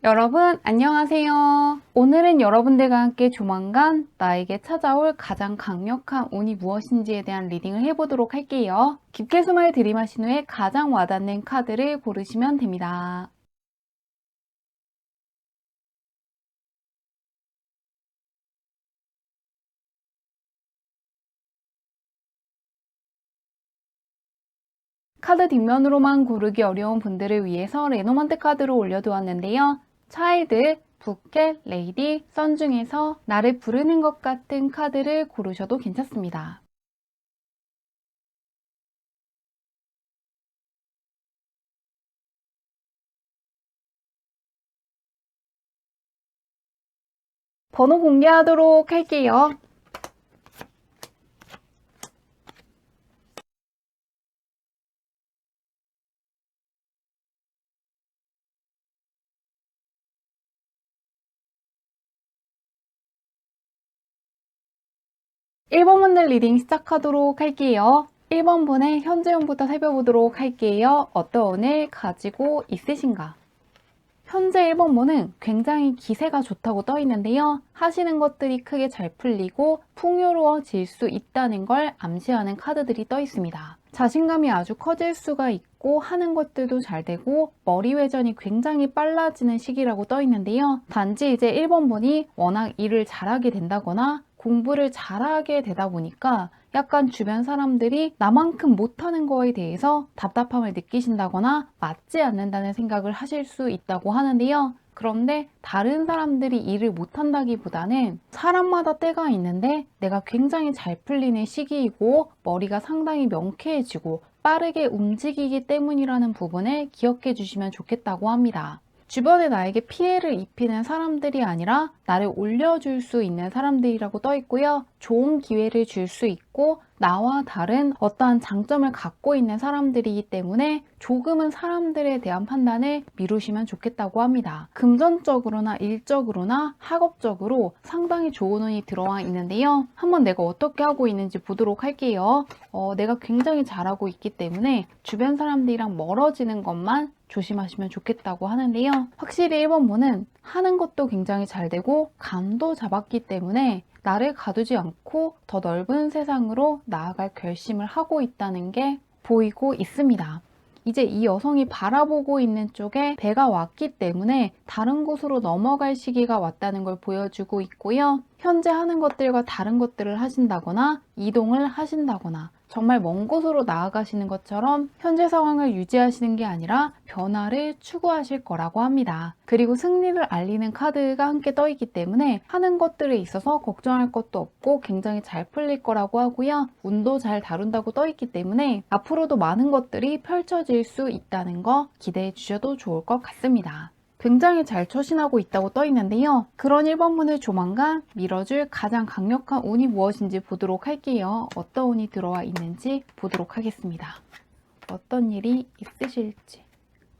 여러분, 안녕하세요. 오늘은 여러분들과 함께 조만간 나에게 찾아올 가장 강력한 운이 무엇인지에 대한 리딩을 해보도록 할게요. 깊게 숨을 들이마신 후에 가장 와닿는 카드를 고르시면 됩니다. 카드 뒷면으로만 고르기 어려운 분들을 위해서 레노먼트 카드로 올려두었는데요. 차일드, 부켓, 레이디, 선 중에서 나를 부르는 것 같은 카드를 고르셔도 괜찮습니다. 번호 공개하도록 할게요. 1번 분들 리딩 시작하도록 할게요. 1번 분의 현재 운부터 살펴보도록 할게요. 어떤 운을 가지고 있으신가? 현재 1번 분은 굉장히 기세가 좋다고 떠 있는데요. 하시는 것들이 크게 잘 풀리고 풍요로워질 수 있다는 걸 암시하는 카드들이 떠 있습니다. 자신감이 아주 커질 수가 있고 하는 것들도 잘 되고 머리 회전이 굉장히 빨라지는 시기라고 떠 있는데요. 단지 이제 1번 분이 워낙 일을 잘하게 된다거나 공부를 잘하게 되다 보니까 약간 주변 사람들이 나만큼 못하는 거에 대해서 답답함을 느끼신다거나 맞지 않는다는 생각을 하실 수 있다고 하는데요. 그런데 다른 사람들이 일을 못한다기보다는 사람마다 때가 있는데 내가 굉장히 잘 풀리는 시기이고 머리가 상당히 명쾌해지고 빠르게 움직이기 때문이라는 부분을 기억해 주시면 좋겠다고 합니다. 주변에 나에게 피해를 입히는 사람들이 아니라 나를 올려줄 수 있는 사람들이라고 떠 있고요. 좋은 기회를 줄 수 있고 나와 다른 어떠한 장점을 갖고 있는 사람들이기 때문에 조금은 사람들에 대한 판단을 미루시면 좋겠다고 합니다. 금전적으로나 일적으로나 학업적으로 상당히 좋은 운이 들어와 있는데요. 한번 내가 어떻게 하고 있는지 보도록 할게요. 내가 굉장히 잘하고 있기 때문에 주변 사람들이랑 멀어지는 것만 조심하시면 좋겠다고 하는데요. 확실히 1번 분은 하는 것도 굉장히 잘 되고 감도 잡았기 때문에 나를 가두지 않고 더 넓은 세상으로 나아갈 결심을 하고 있다는 게 보이고 있습니다. 이제 이 여성이 바라보고 있는 쪽에 배가 왔기 때문에 다른 곳으로 넘어갈 시기가 왔다는 걸 보여주고 있고요. 현재 하는 것들과 다른 것들을 하신다거나 이동을 하신다거나 정말 먼 곳으로 나아가시는 것처럼 현재 상황을 유지하시는 게 아니라 변화를 추구하실 거라고 합니다. 그리고 승리를 알리는 카드가 함께 떠 있기 때문에 하는 것들에 있어서 걱정할 것도 없고 굉장히 잘 풀릴 거라고 하고요. 운도 잘 다룬다고 떠 있기 때문에 앞으로도 많은 것들이 펼쳐질 수 있다는 거 기대해 주셔도 좋을 것 같습니다. 굉장히 잘 처신하고 있다고 떠 있는데요. 그런 1번분을 조만간 밀어줄 가장 강력한 운이 무엇인지 보도록 할게요. 어떤 운이 들어와 있는지 보도록 하겠습니다. 어떤 일이 있으실지.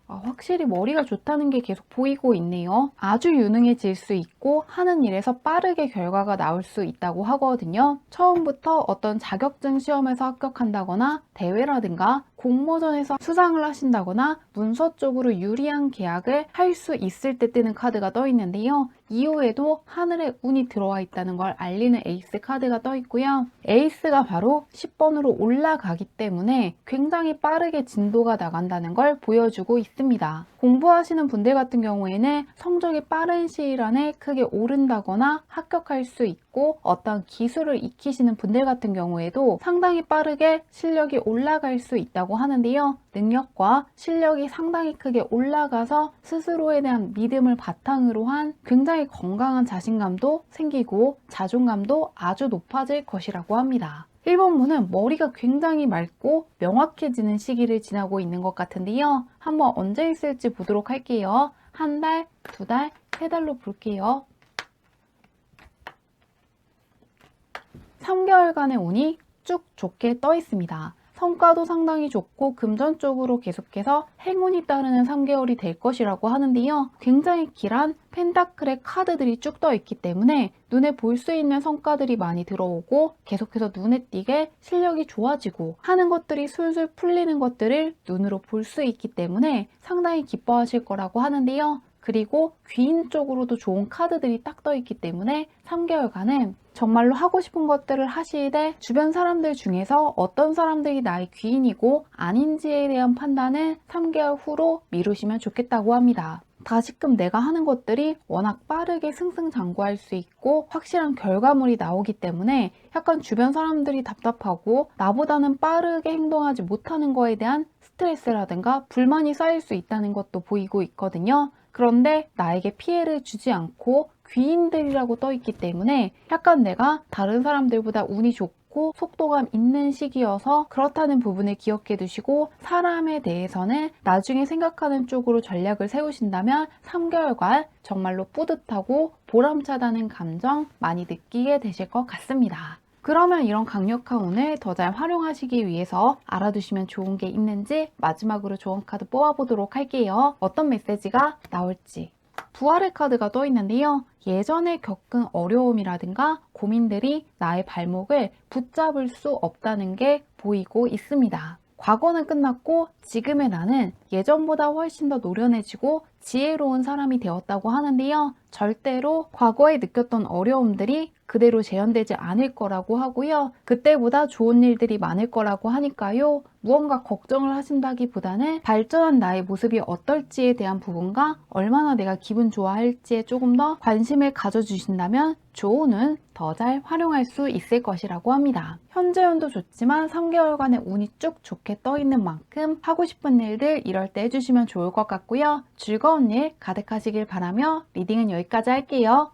확실히 머리가 좋다는 게 계속 보이고 있네요. 아주 유능해질 수 있고 하는 일에서 빠르게 결과가 나올 수 있다고 하거든요. 처음부터 어떤 자격증 시험에서 합격한다거나 대회라든가 공모전에서 수상을 하신다거나 문서 쪽으로 유리한 계약을 할 수 있을 때 뜨는 카드가 떠 있는데요. 이후에도 하늘에 운이 들어와 있다는 걸 알리는 에이스 카드가 떠 있고요. 에이스가 바로 10번으로 올라가기 때문에 굉장히 빠르게 진도가 나간다는 걸 보여주고 있습니다. 공부하시는 분들 같은 경우에는 성적이 빠른 시일 안에 크게 오른다거나 합격할 수 있고 어떤 기술을 익히시는 분들 같은 경우에도 상당히 빠르게 실력이 올라갈 수 있다고 하는데요. 능력과 실력이 상당히 크게 올라가서 스스로에 대한 믿음을 바탕으로 한 굉장히 건강한 자신감도 생기고 자존감도 아주 높아질 것이라고 합니다. 1번 분은 머리가 굉장히 맑고 명확해지는 시기를 지나고 있는 것 같은데요. 한번 언제 있을지 보도록 할게요. 한 달, 두 달, 세 달로 볼게요. 3개월간의 운이 쭉 좋게 떠 있습니다. 성과도 상당히 좋고 금전적으로 계속해서 행운이 따르는 3개월이 될 것이라고 하는데요. 굉장히 길한 펜타클의 카드들이 쭉 떠 있기 때문에 눈에 볼 수 있는 성과들이 많이 들어오고 계속해서 눈에 띄게 실력이 좋아지고 하는 것들이 술술 풀리는 것들을 눈으로 볼 수 있기 때문에 상당히 기뻐하실 거라고 하는데요. 그리고 귀인 쪽으로도 좋은 카드들이 딱 떠있기 때문에 3개월간은 정말로 하고 싶은 것들을 하시되 주변 사람들 중에서 어떤 사람들이 나의 귀인이고 아닌지에 대한 판단은 3개월 후로 미루시면 좋겠다고 합니다. 다시금 내가 하는 것들이 워낙 빠르게 승승장구할 수 있고 확실한 결과물이 나오기 때문에 약간 주변 사람들이 답답하고 나보다는 빠르게 행동하지 못하는 거에 대한 스트레스라든가 불만이 쌓일 수 있다는 것도 보이고 있거든요. 그런데 나에게 피해를 주지 않고 귀인들이라고 떠 있기 때문에 약간 내가 다른 사람들보다 운이 좋고 속도감 있는 시기여서 그렇다는 부분을 기억해 두시고 사람에 대해서는 나중에 생각하는 쪽으로 전략을 세우신다면 3개월간 정말로 뿌듯하고 보람차다는 감정 많이 느끼게 되실 것 같습니다. 그러면 이런 강력한 운을 더 잘 활용하시기 위해서 알아두시면 좋은 게 있는지 마지막으로 조언 카드 뽑아보도록 할게요. 어떤 메시지가 나올지. 부활의 카드가 떠 있는데요. 예전에 겪은 어려움이라든가 고민들이 나의 발목을 붙잡을 수 없다는 게 보이고 있습니다. 과거는 끝났고 지금의 나는 예전보다 훨씬 더 노련해지고 지혜로운 사람이 되었다고 하는데요. 절대로 과거에 느꼈던 어려움들이 그대로 재현되지 않을 거라고 하고요. 그때보다 좋은 일들이 많을 거라고 하니까요. 무언가 걱정을 하신다기보다는 발전한 나의 모습이 어떨지에 대한 부분과 얼마나 내가 기분 좋아할지에 조금 더 관심을 가져주신다면 좋은 운 더 잘 활용할 수 있을 것이라고 합니다. 현재 운도 좋지만 3개월간의 운이 쭉 좋게 떠 있는 만큼 하고 싶은 일들 이럴 때 해주시면 좋을 것 같고요. 즐거운 일 가득하시길 바라며 리딩은 여기까지 할게요.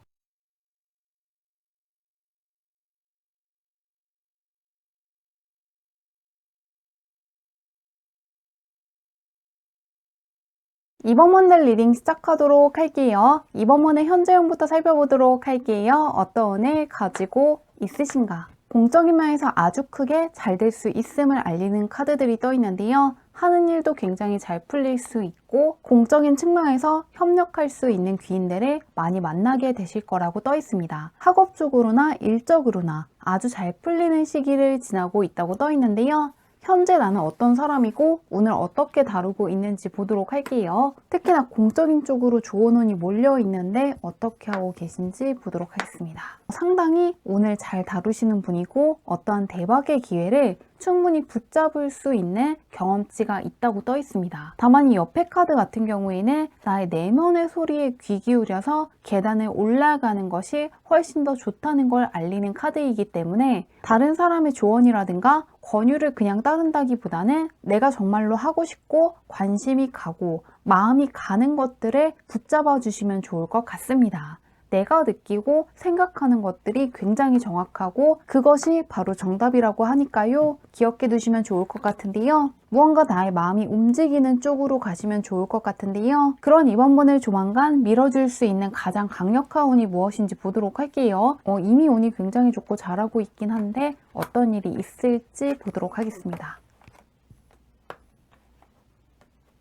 이번 monday 리딩 시작하도록 할게요. 이번 monday 현재운부터 살펴보도록 할게요. 어떤 운을 가지고 있으신가? 공적인 면에서 아주 크게 잘 될 수 있음을 알리는 카드들이 떠 있는데요. 하는 일도 굉장히 잘 풀릴 수 있고 공적인 측면에서 협력할 수 있는 귀인들을 많이 만나게 되실 거라고 떠 있습니다. 학업적으로나 일적으로나 아주 잘 풀리는 시기를 지나고 있다고 떠 있는데요. 현재 나는 어떤 사람이고 운을 어떻게 다루고 있는지 보도록 할게요. 특히나 공적인 쪽으로 좋은 운이 몰려 있는데 어떻게 하고 계신지 보도록 하겠습니다. 상당히 운을 잘 다루시는 분이고 어떠한 대박의 기회를 충분히 붙잡을 수 있는 경험치가 있다고 떠 있습니다. 다만 이 옆에 카드 같은 경우에는 나의 내면의 소리에 귀 기울여서 계단을 올라가는 것이 훨씬 더 좋다는 걸 알리는 카드이기 때문에 다른 사람의 조언이라든가 권유를 그냥 따른다기보다는 내가 정말로 하고 싶고 관심이 가고 마음이 가는 것들을 붙잡아 주시면 좋을 것 같습니다. 내가 느끼고 생각하는 것들이 굉장히 정확하고 그것이 바로 정답이라고 하니까요. 기억해 두시면 좋을 것 같은데요. 무언가 나의 마음이 움직이는 쪽으로 가시면 좋을 것 같은데요. 그런 이번 분을 조만간 밀어줄 수 있는 가장 강력한 운이 무엇인지 보도록 할게요. 이미 운이 굉장히 좋고 잘하고 있긴 한데 어떤 일이 있을지 보도록 하겠습니다.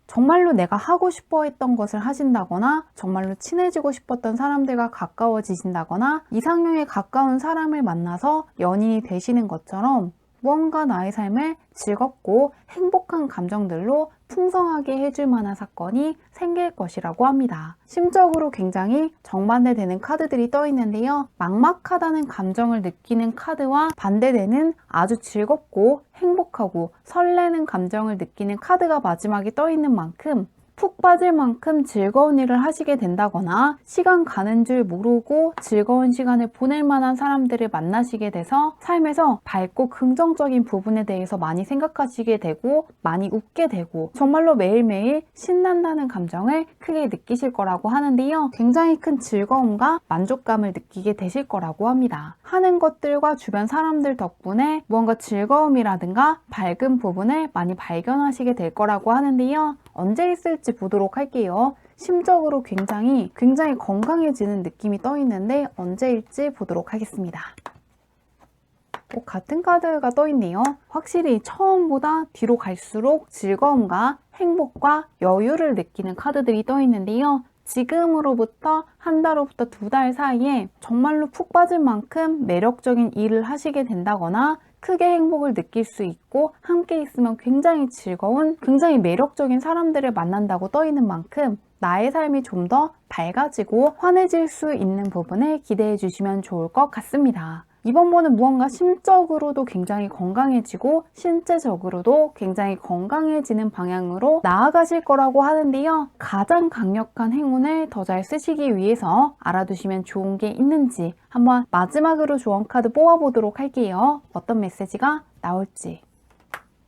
정말로 내가 하고 싶어 했던 것을 하신다거나 정말로 친해지고 싶었던 사람들과 가까워지신다거나 이상형에 가까운 사람을 만나서 연인이 되시는 것처럼 무언가 나의 삶을 즐겁고 행복한 감정들로 풍성하게 해줄 만한 사건이 생길 것이라고 합니다. 심적으로 굉장히 정반대되는 카드들이 떠 있는데요. 막막하다는 감정을 느끼는 카드와 반대되는 아주 즐겁고 행복하고 설레는 감정을 느끼는 카드가 마지막에 떠 있는 만큼 푹 빠질 만큼 즐거운 일을 하시게 된다거나 시간 가는 줄 모르고 즐거운 시간을 보낼 만한 사람들을 만나시게 돼서 삶에서 밝고 긍정적인 부분에 대해서 많이 생각하시게 되고 많이 웃게 되고 정말로 매일매일 신난다는 감정을 크게 느끼실 거라고 하는데요. 굉장히 큰 즐거움과 만족감을 느끼게 되실 거라고 합니다. 하는 것들과 주변 사람들 덕분에 무언가 즐거움이라든가 밝은 부분을 많이 발견하시게 될 거라고 하는데요. 언제 있을지 보도록 할게요. 심적으로 굉장히 건강해지는 느낌이 떠 있는데 언제일지 보도록 하겠습니다. 같은 카드가 떠 있네요. 확실히 처음보다 뒤로 갈수록 즐거움과 행복과 여유를 느끼는 카드들이 떠 있는데요. 지금으로부터 한 달로부터 2달 사이에 정말로 푹 빠질 만큼 매력적인 일을 하시게 된다거나 크게 행복을 느낄 수 있고 함께 있으면 굉장히 즐거운 굉장히 매력적인 사람들을 만난다고 떠 있는 만큼 나의 삶이 좀 더 밝아지고 환해질 수 있는 부분을 기대해 주시면 좋을 것 같습니다. 이번 번은 무언가 심적으로도 굉장히 건강해지고 신체적으로도 굉장히 건강해지는 방향으로 나아가실 거라고 하는데요. 가장 강력한 행운을 더 잘 쓰시기 위해서 알아두시면 좋은 게 있는지 한번 마지막으로 조언 카드 뽑아보도록 할게요. 어떤 메시지가 나올지.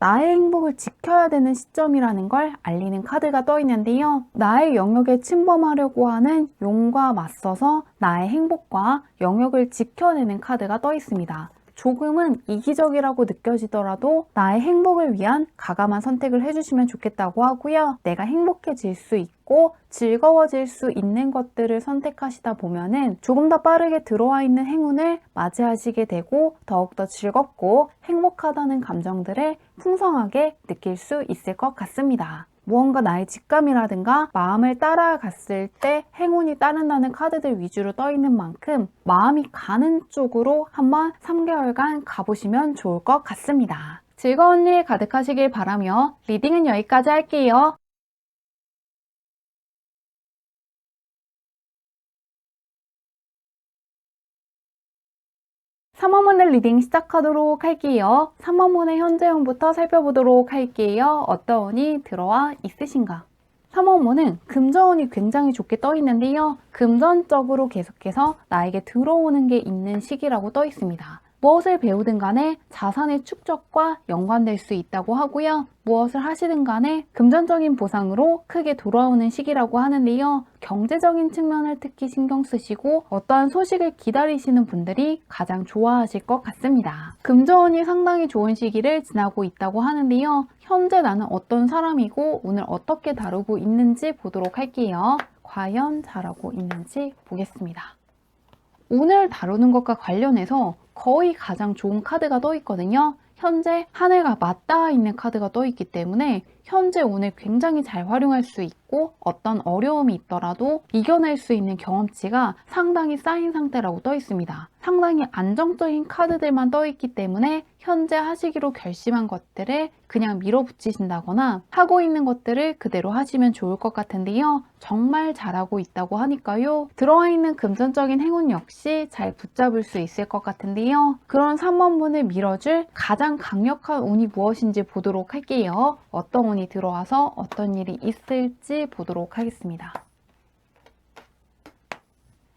나의 행복을 지켜야 되는 시점이라는 걸 알리는 카드가 떠 있는데요. 나의 영역에 침범하려고 하는 용과 맞서서 나의 행복과 영역을 지켜내는 카드가 떠 있습니다. 조금은 이기적이라고 느껴지더라도 나의 행복을 위한 과감한 선택을 해주시면 좋겠다고 하고요. 내가 행복해질 수 있고 즐거워질 수 있는 것들을 선택하시다 보면은 조금 더 빠르게 들어와 있는 행운을 맞이하시게 되고 더욱더 즐겁고 행복하다는 감정들을 풍성하게 느낄 수 있을 것 같습니다. 무언가 나의 직감이라든가 마음을 따라갔을 때 행운이 따른다는 카드들 위주로 떠 있는 만큼 마음이 가는 쪽으로 한번 3개월간 가보시면 좋을 것 같습니다. 즐거운 일 가득하시길 바라며 리딩은 여기까지 할게요. 3화문의 리딩 시작하도록 할게요. 3화문의 현재형부터 살펴보도록 할게요. 어떤 운이 들어와 있으신가? 3화문은 금전운이 굉장히 좋게 떠 있는데요. 금전적으로 계속해서 나에게 들어오는 게 있는 시기라고 떠 있습니다. 무엇을 배우든 간에 자산의 축적과 연관될 수 있다고 하고요. 무엇을 하시든 간에 금전적인 보상으로 크게 돌아오는 시기라고 하는데요. 경제적인 측면을 특히 신경 쓰시고 어떠한 소식을 기다리시는 분들이 가장 좋아하실 것 같습니다. 금전운이 상당히 좋은 시기를 지나고 있다고 하는데요. 현재 나는 어떤 사람이고 오늘 어떻게 다루고 있는지 보도록 할게요. 과연 잘하고 있는지 보겠습니다. 오늘 다루는 것과 관련해서 거의 가장 좋은 카드가 떠 있거든요. 현재 하늘과 맞닿아 있는 카드가 떠 있기 때문에 현재 운을 굉장히 잘 활용할 수 있고 어떤 어려움이 있더라도 이겨낼 수 있는 경험치가 상당히 쌓인 상태라고 떠 있습니다. 상당히 안정적인 카드들만 떠 있기 때문에 현재 하시기로 결심한 것들을 그냥 밀어붙이신다거나 하고 있는 것들을 그대로 하시면 좋을 것 같은데요. 정말 잘하고 있다고 하니까요. 들어와 있는 금전적인 행운 역시 잘 붙잡을 수 있을 것 같은데요. 그런 3번분을 밀어줄 가장 강력한 운이 무엇인지 보도록 할게요. 어떤 운이 들어와서 어떤 일이 있을지 보도록 하겠습니다.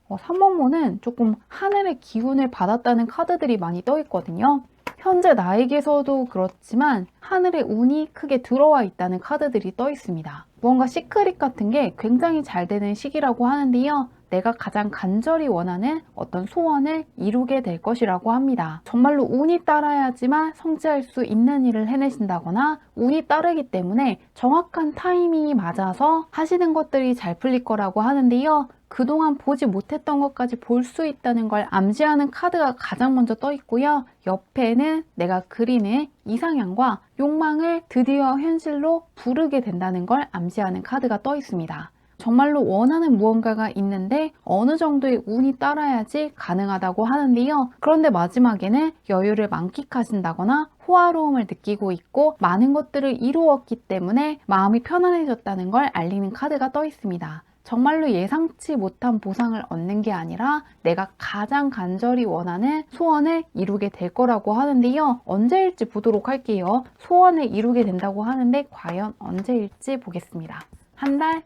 3번문은 조금 하늘의 기운을 받았다는 카드들이 많이 떠 있거든요. 현재 나에게서도 그렇지만 하늘의 운이 크게 들어와 있다는 카드들이 떠 있습니다. 무언가 시크릿 같은 게 굉장히 잘 되는 시기라고 하는데요. 내가 가장 간절히 원하는 어떤 소원을 이루게 될 것이라고 합니다. 정말로 운이 따라야지만 성취할 수 있는 일을 해내신다거나 운이 따르기 때문에 정확한 타이밍이 맞아서 하시는 것들이 잘 풀릴 거라고 하는데요. 그동안 보지 못했던 것까지 볼 수 있다는 걸 암시하는 카드가 가장 먼저 떠 있고요. 옆에는 내가 그리는 이상향과 욕망을 드디어 현실로 부르게 된다는 걸 암시하는 카드가 떠 있습니다. 정말로 원하는 무언가가 있는데 어느 정도의 운이 따라야지 가능하다고 하는데요. 그런데 마지막에는 여유를 만끽하신다거나 호화로움을 느끼고 있고 많은 것들을 이루었기 때문에 마음이 편안해졌다는 걸 알리는 카드가 떠 있습니다. 정말로 예상치 못한 보상을 얻는 게 아니라 내가 가장 간절히 원하는 소원을 이루게 될 거라고 하는데요. 언제일지 보도록 할게요. 소원을 이루게 된다고 하는데 과연 언제일지 보겠습니다. 한 달,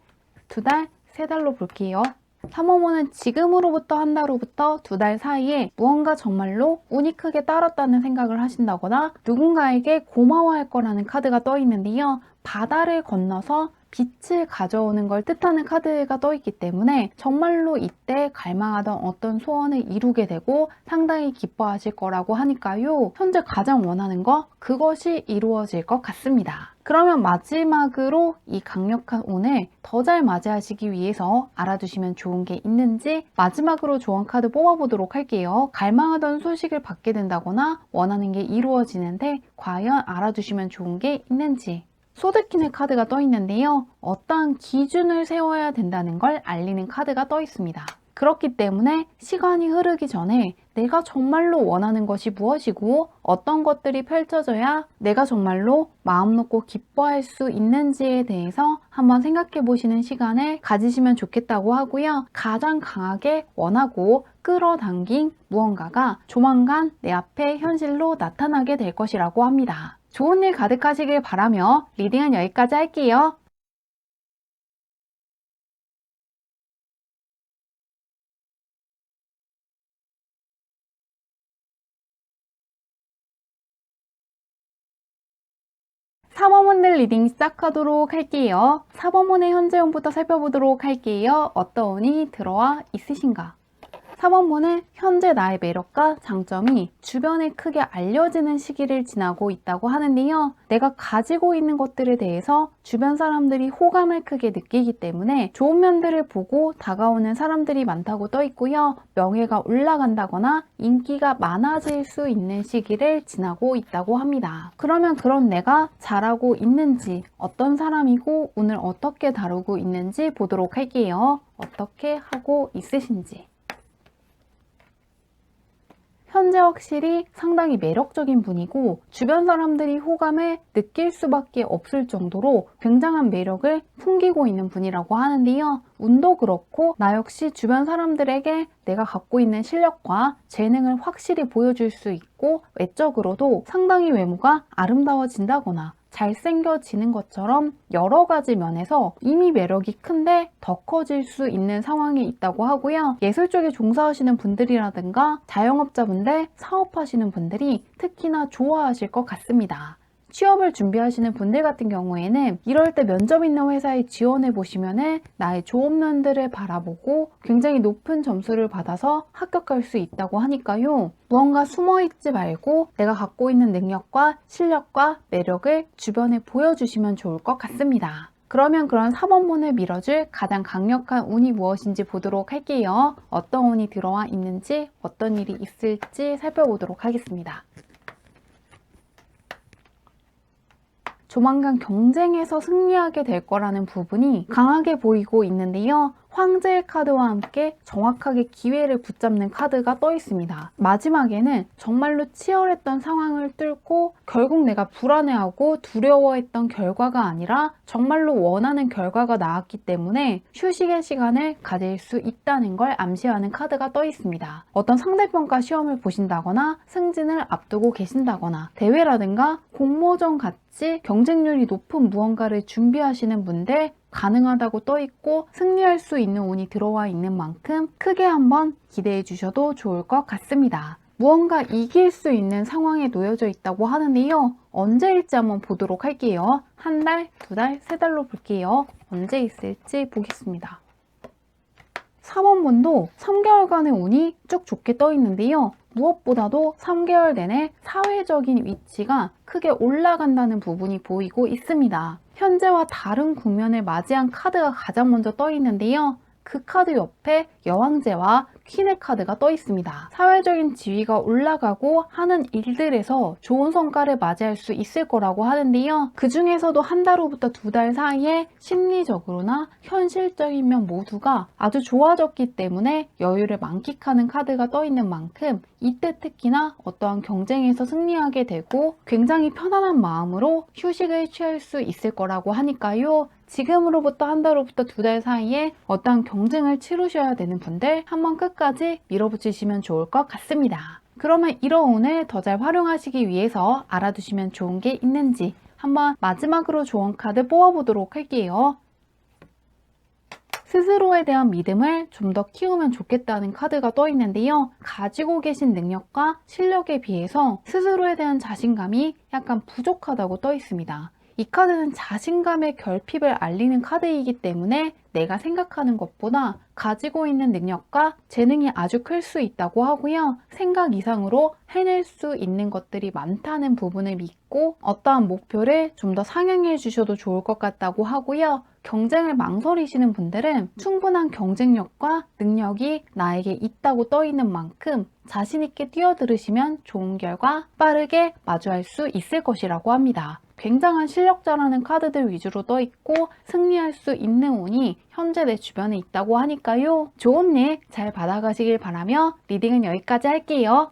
두 달, 세 달로 볼게요. 3호문은 지금으로부터 한 달로부터 두 달 사이에 무언가 정말로 운이 크게 따랐다는 생각을 하신다거나 누군가에게 고마워할 거라는 카드가 떠 있는데요. 바다를 건너서 빛을 가져오는 걸 뜻하는 카드가 떠 있기 때문에 정말로 이때 갈망하던 어떤 소원을 이루게 되고 상당히 기뻐하실 거라고 하니까요. 현재 가장 원하는 거 그것이 이루어질 것 같습니다. 그러면 마지막으로 이 강력한 운을 더 잘 맞이하시기 위해서 알아두시면 좋은 게 있는지 마지막으로 조언 카드 뽑아보도록 할게요. 갈망하던 소식을 받게 된다거나 원하는 게 이루어지는데 과연 알아두시면 좋은 게 있는지. 소드킨의 카드가 떠 있는데요. 어떠한 기준을 세워야 된다는 걸 알리는 카드가 떠 있습니다. 그렇기 때문에 시간이 흐르기 전에 내가 정말로 원하는 것이 무엇이고 어떤 것들이 펼쳐져야 내가 정말로 마음 놓고 기뻐할 수 있는지에 대해서 한번 생각해 보시는 시간을 가지시면 좋겠다고 하고요. 가장 강하게 원하고 끌어당긴 무언가가 조만간 내 앞에 현실로 나타나게 될 것이라고 합니다. 좋은 일 가득하시길 바라며 리딩은 여기까지 할게요. 사번문들 리딩 시작하도록 할게요. 사번문의 현재형부터 살펴보도록 할게요. 어떤 운이 들어와 있으신가? 4번문은 현재 나의 매력과 장점이 주변에 크게 알려지는 시기를 지나고 있다고 하는데요. 내가 가지고 있는 것들에 대해서 주변 사람들이 호감을 크게 느끼기 때문에 좋은 면들을 보고 다가오는 사람들이 많다고 떠 있고요. 명예가 올라간다거나 인기가 많아질 수 있는 시기를 지나고 있다고 합니다. 그러면 그런 내가 잘하고 있는지, 어떤 사람이고 운을 어떻게 다루고 있는지 보도록 할게요. 어떻게 하고 있으신지. 현재 확실히 상당히 매력적인 분이고 주변 사람들이 호감을 느낄 수밖에 없을 정도로 굉장한 매력을 풍기고 있는 분이라고 하는데요. 운도 그렇고 나 역시 주변 사람들에게 내가 갖고 있는 실력과 재능을 확실히 보여줄 수 있고 외적으로도 상당히 외모가 아름다워진다거나 잘생겨지는 것처럼 여러 가지 면에서 이미 매력이 큰데 더 커질 수 있는 상황에 있다고 하고요. 예술 쪽에 종사하시는 분들이라든가 자영업자분들, 사업하시는 분들이 특히나 좋아하실 것 같습니다. 취업을 준비하시는 분들 같은 경우에는 이럴 때 면접 있는 회사에 지원해 보시면 나의 좋은 면들을 바라보고 굉장히 높은 점수를 받아서 합격할 수 있다고 하니까요. 무언가 숨어 있지 말고 내가 갖고 있는 능력과 실력과 매력을 주변에 보여주시면 좋을 것 같습니다. 그러면 그런 4번문을 밀어줄 가장 강력한 운이 무엇인지 보도록 할게요. 어떤 운이 들어와 있는지, 어떤 일이 있을지 살펴보도록 하겠습니다. 조만간 경쟁에서 승리하게 될 거라는 부분이 강하게 보이고 있는데요. 황제의 카드와 함께 정확하게 기회를 붙잡는 카드가 떠 있습니다. 마지막에는 정말로 치열했던 상황을 뚫고 결국 내가 불안해하고 두려워했던 결과가 아니라 정말로 원하는 결과가 나왔기 때문에 휴식의 시간을 가질 수 있다는 걸 암시하는 카드가 떠 있습니다. 어떤 상대평가 시험을 보신다거나 승진을 앞두고 계신다거나 대회라든가 공모전 같이 경쟁률이 높은 무언가를 준비하시는 분들 가능하다고 떠 있고 승리할 수 있는 운이 들어와 있는 만큼 크게 한번 기대해 주셔도 좋을 것 같습니다. 무언가 이길 수 있는 상황에 놓여져 있다고 하는데요. 언제일지 한번 보도록 할게요. 한 달, 두 달, 세 달로 볼게요. 언제 있을지 보겠습니다. 4번문도 3개월간의 운이 쭉 좋게 떠 있는데요. 무엇보다도 3개월 내내 사회적인 위치가 크게 올라간다는 부분이 보이고 있습니다. 현재와 다른 국면을 맞이한 카드가 가장 먼저 떠 있는데요. 그 카드 옆에 여왕제와 퀸의 카드가 떠 있습니다. 사회적인 지위가 올라가고 하는 일들에서 좋은 성과를 맞이할 수 있을 거라고 하는데요. 그 중에서도 한 달후부터 두 달 사이에 심리적으로나 현실적인 면 모두가 아주 좋아졌기 때문에 여유를 만끽하는 카드가 떠 있는 만큼 이때 특히나 어떠한 경쟁에서 승리하게 되고 굉장히 편안한 마음으로 휴식을 취할 수 있을 거라고 하니까요. 지금으로부터 한 달후부터 두 달 사이에 어떠한 경쟁을 치르셔야 되는 분들 한번 끝까지 밀어붙이시면 좋을 것 같습니다. 그러면 이런 운을 더 잘 활용하시기 위해서 알아두시면 좋은 게 있는지 한번 마지막으로 조언 카드 뽑아보도록 할게요. 스스로에 대한 믿음을 좀 더 키우면 좋겠다는 카드가 떠 있는데요. 가지고 계신 능력과 실력에 비해서 스스로에 대한 자신감이 약간 부족하다고 떠 있습니다. 이 카드는 자신감의 결핍을 알리는 카드이기 때문에 내가 생각하는 것보다 가지고 있는 능력과 재능이 아주 클 수 있다고 하고요. 생각 이상으로 해낼 수 있는 것들이 많다는 부분을 믿고 어떠한 목표를 좀 더 상향해 주셔도 좋을 것 같다고 하고요. 경쟁을 망설이시는 분들은 충분한 경쟁력과 능력이 나에게 있다고 떠 있는 만큼 자신 있게 뛰어들으시면 좋은 결과 빠르게 마주할 수 있을 것이라고 합니다. 굉장한 실력자라는 카드들 위주로 떠 있고 승리할 수 있는 운이 현재 내 주변에 있다고 하니까요. 좋은 일 잘 받아가시길 바라며 리딩은 여기까지 할게요.